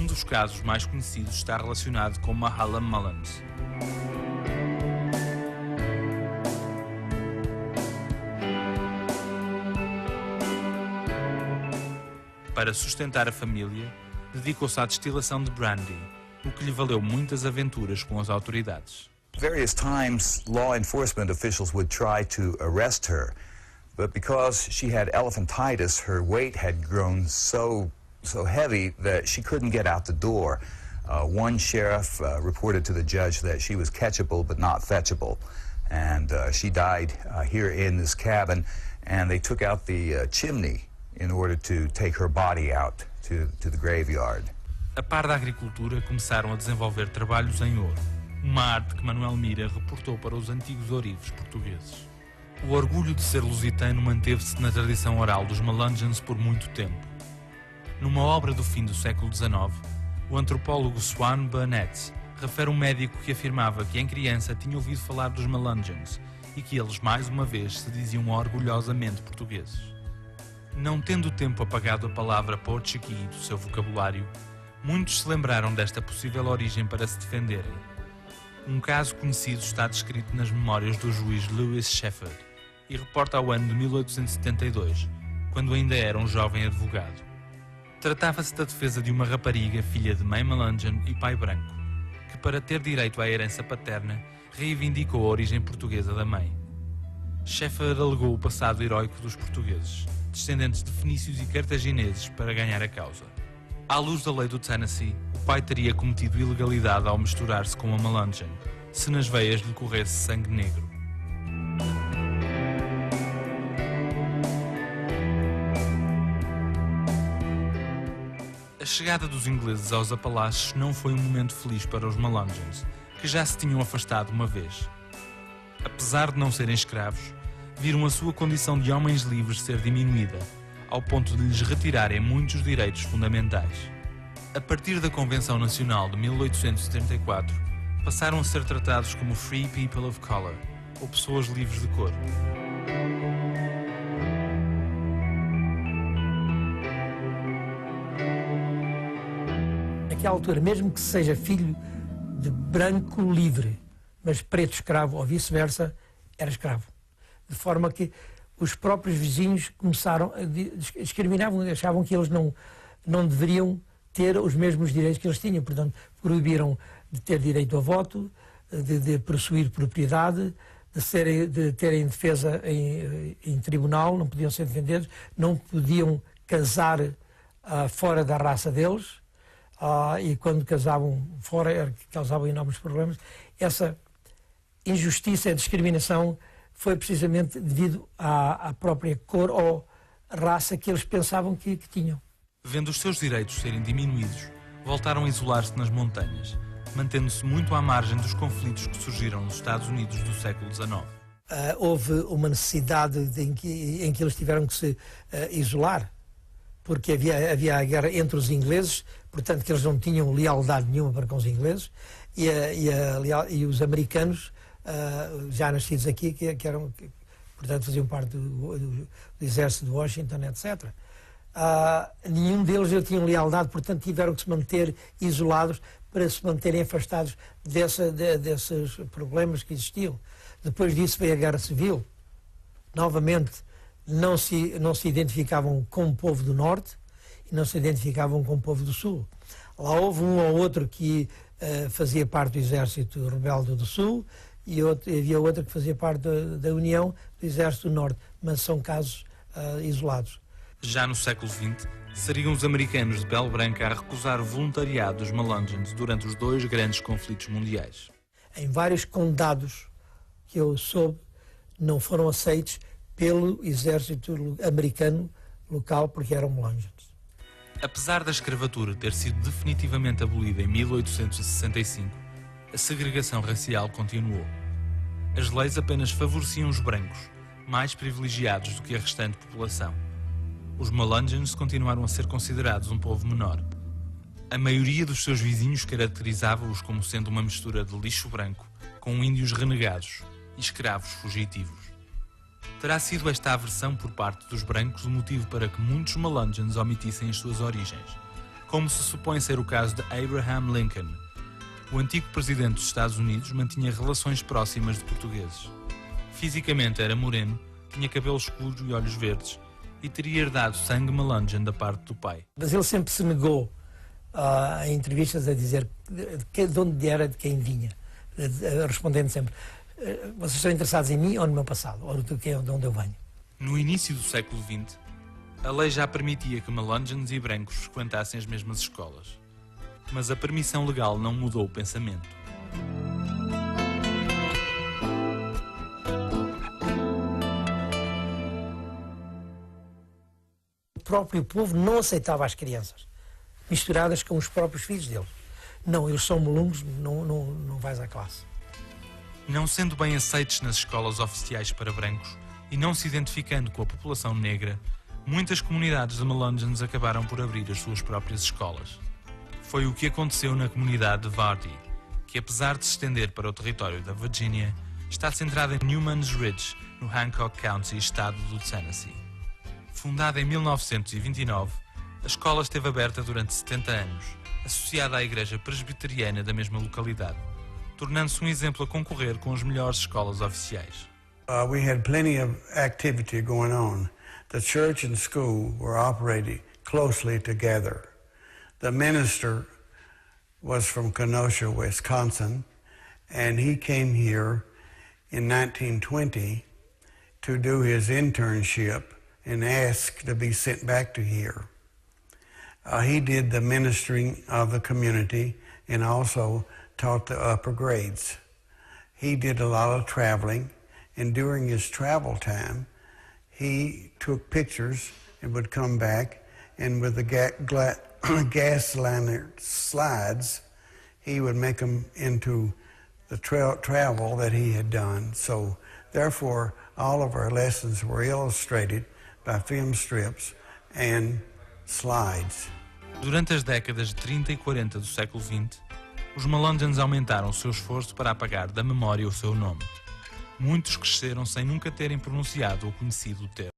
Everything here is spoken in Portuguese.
Um dos casos mais conhecidos está relacionado com Mahala Mullins. Para sustentar a família, dedicou-se à destilação de brandy, o que lhe valeu muitas aventuras com as autoridades. Various times, law enforcement officials would try to arrest her, but because she had elephantitis, her weight had grown so heavy that she couldn't get out the door. One sheriff reported to the judge that she was catchable but not fetchable, and she died here in this cabin, and they took out the chimney in order to take her body out to the graveyard. A par da agricultura, começaram a desenvolver trabalhos em ouro, uma arte que Manuel Mira reportou para os antigos ourives portugueses. O orgulho de ser lusitano manteve-se na tradição oral dos Melungeons por muito tempo. Numa obra do fim do século XIX, o antropólogo Swan Burnett refere um médico que afirmava que em criança tinha ouvido falar dos Melungeons e que eles mais uma vez se diziam orgulhosamente portugueses. Não tendo o tempo apagado a palavra português do seu vocabulário, muitos se lembraram desta possível origem para se defenderem. Um caso conhecido está descrito nas memórias do juiz Lewis Shepherd e reporta ao ano de 1872, quando ainda era um jovem advogado. Tratava-se da defesa de uma rapariga filha de mãe Melungeon e pai branco, que para ter direito à herança paterna reivindicou a origem portuguesa da mãe. Shepherd alegou o passado heroico dos portugueses, descendentes de fenícios e cartagineses, para ganhar a causa. À luz da lei do Tennessee, o pai teria cometido ilegalidade ao misturar-se com a Melungeon, se nas veias lhe corresse sangue negro. A chegada dos ingleses aos Apalaches não foi um momento feliz para os Melungeons, que já se tinham afastado uma vez. Apesar de não serem escravos, viram a sua condição de homens livres ser diminuída, ao ponto de lhes retirarem muitos direitos fundamentais. A partir da Convenção Nacional de 1834, passaram a ser tratados como Free People of Color, ou pessoas livres de cor. Naquela altura, mesmo que seja filho de branco livre, mas preto escravo ou vice-versa, era escravo. De forma que os próprios vizinhos começaram a discriminavam, achavam que eles não deveriam ter os mesmos direitos que eles tinham. Portanto, proibiram de ter direito a voto, de possuir propriedade, de terem defesa em tribunal, não podiam ser defendidos, não podiam casar fora da raça deles, e quando casavam fora causavam enormes problemas. Essa injustiça e discriminação foi precisamente devido à própria cor ou raça que eles pensavam que tinham. Vendo os seus direitos serem diminuídos, voltaram a isolar-se nas montanhas, mantendo-se muito à margem dos conflitos que surgiram nos Estados Unidos do século XIX. Houve uma necessidade em que eles tiveram que se isolar, porque havia a guerra entre os ingleses, portanto que eles não tinham lealdade nenhuma para com os ingleses, e os americanos, já nascidos aqui, que eram, portanto faziam parte do exército de Washington, etc. Nenhum deles tinham lealdade, portanto tiveram que se manter isolados para se manterem afastados desses problemas que existiam. Depois disso veio a Guerra Civil. Novamente não se identificavam com o povo do Norte e não se identificavam com o povo do Sul. Lá houve um ou outro que fazia parte do Exército Rebelde do Sul e havia outro que fazia parte da União do Exército do Norte, mas são casos isolados. Já no século XX, seriam os americanos de pele branca a recusar o voluntariado dos Melungeons durante os dois grandes conflitos mundiais. Em vários condados que eu soube, não foram aceitos pelo exército americano local porque eram Melungeons. Apesar da escravatura ter sido definitivamente abolida em 1865, a segregação racial continuou. As leis apenas favoreciam os brancos, mais privilegiados do que a restante população. Os Melungeons continuaram a ser considerados um povo menor. A maioria dos seus vizinhos caracterizava-os como sendo uma mistura de lixo branco com índios renegados e escravos fugitivos. Terá sido esta aversão por parte dos brancos o motivo para que muitos Melungeons omitissem as suas origens, como se supõe ser o caso de Abraham Lincoln. O antigo presidente dos Estados Unidos mantinha relações próximas de portugueses. Fisicamente era moreno, tinha cabelo escuro e olhos verdes, e teria herdado sangue Melungeon da parte do pai. Mas ele sempre se negou em entrevistas a dizer de onde era, de quem vinha, respondendo sempre: vocês estão interessados em mim ou no meu passado, ou de onde eu venho? No início do século XX, a lei já permitia que Melungeons e brancos frequentassem as mesmas escolas. Mas a permissão legal não mudou o pensamento. O próprio povo não aceitava as crianças misturadas com os próprios filhos deles. Não, eles são molungos, não vais à classe. Não sendo bem aceitos nas escolas oficiais para brancos e não se identificando com a população negra, muitas comunidades de Melungeons acabaram por abrir as suas próprias escolas. Foi o que aconteceu na comunidade de Vardy, que apesar de se estender para o território da Virgínia, está centrada em Newman's Ridge, no Hancock County, estado do Tennessee. Fundada em 1929, a escola esteve aberta durante 70 anos, associada à Igreja Presbiteriana da mesma localidade, tornando-se um exemplo a concorrer com as melhores escolas oficiais. We had plenty of activity going on. The church and school were operating closely together. The minister was from Kenosha, Wisconsin, and he came here in 1920 to do his internship and asked to be sent back to here. He did the ministering of the community and also taught the upper grades. He did a lot of traveling, and during his travel time, he took pictures and would come back, and with the gas lantern slides, he would make them into the travel that he had done. So therefore, all of our lessons were illustrated by film strips and slides. Durante as décadas de 30 e 40 do século XX, os Melungeons aumentaram o seu esforço para apagar da memória o seu nome. Muitos cresceram sem nunca terem pronunciado ou conhecido o termo.